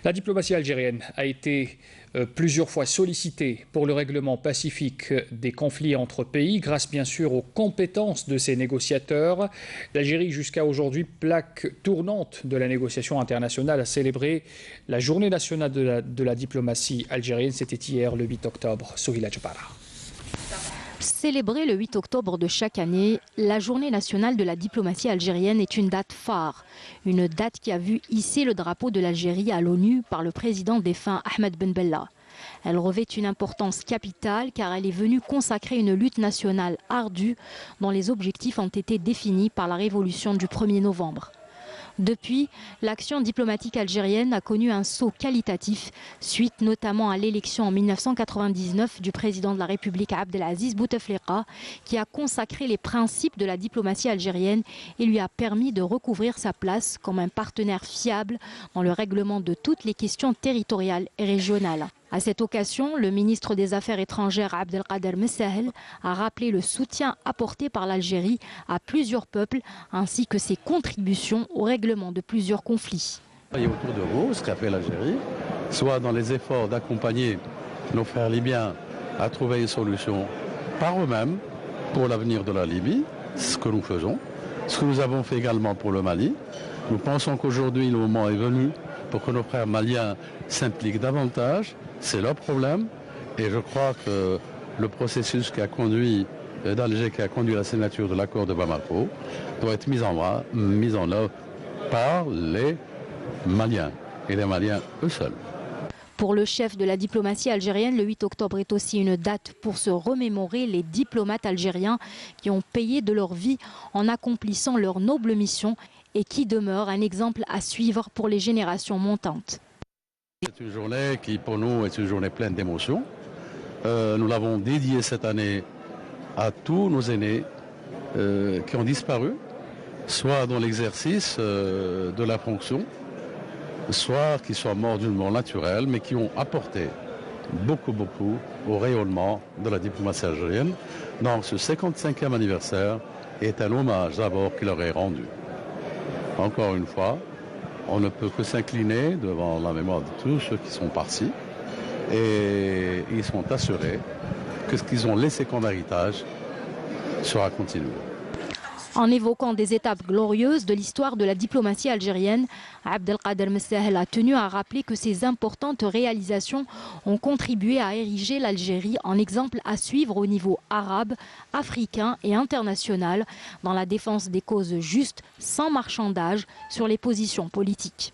La diplomatie algérienne a été plusieurs fois sollicitée pour le règlement pacifique des conflits entre pays, grâce bien sûr aux compétences de ses négociateurs. L'Algérie, jusqu'à aujourd'hui, plaque tournante de la négociation internationale, a célébré la journée nationale de la diplomatie algérienne. C'était hier, le 8 octobre. Sohila Djabara. Célébrer le 8 octobre de chaque année, la journée nationale de la diplomatie algérienne est une date phare. Une date qui a vu hisser le drapeau de l'Algérie à l'ONU par le président défunt Ahmed Ben Bella. Elle revêt une importance capitale car elle est venue consacrer une lutte nationale ardue dont les objectifs ont été définis par la révolution du 1er novembre. Depuis, l'action diplomatique algérienne a connu un saut qualitatif, suite notamment à l'élection en 1999 du président de la République Abdelaziz Bouteflika, qui a consacré les principes de la diplomatie algérienne et lui a permis de recouvrir sa place comme un partenaire fiable dans le règlement de toutes les questions territoriales et régionales. À cette occasion, le ministre des Affaires étrangères Abdelkader Messahel a rappelé le soutien apporté par l'Algérie à plusieurs peuples ainsi que ses contributions au règlement de plusieurs conflits. Et autour de vous, ce qu'a fait l'Algérie, soit dans les efforts d'accompagner nos frères libyens à trouver une solution par eux-mêmes pour l'avenir de la Libye, ce que nous faisons, ce que nous avons fait également pour le Mali. Nous pensons qu'aujourd'hui, le moment est venu pour que nos frères maliens s'impliquent davantage. C'est leur problème et je crois que le processus qui a conduit d'Alger, qui a conduit à la signature de l'accord de Bamako, doit être mis en œuvre par les Maliens et les Maliens eux seuls. Pour le chef de la diplomatie algérienne, le 8 octobre est aussi une date pour se remémorer les diplomates algériens qui ont payé de leur vie en accomplissant leur noble mission et qui demeurent un exemple à suivre pour les générations montantes. C'est une journée qui, pour nous, est une journée pleine d'émotions. Nous l'avons dédiée cette année à tous nos aînés qui ont disparu, soit dans l'exercice de la fonction, soit qui sont morts d'une mort naturelle, mais qui ont apporté beaucoup au rayonnement de la diplomatie algérienne. Donc ce 55e anniversaire est un hommage d'abord qui leur est rendu. Encore une fois, on ne peut que s'incliner devant la mémoire de tous ceux qui sont partis et ils sont assurés que ce qu'ils ont laissé comme héritage sera continué. En évoquant des étapes glorieuses de l'histoire de la diplomatie algérienne, Abdelkader Messahel a tenu à rappeler que ces importantes réalisations ont contribué à ériger l'Algérie en exemple à suivre au niveau arabe, africain et international dans la défense des causes justes, sans marchandage sur les positions politiques.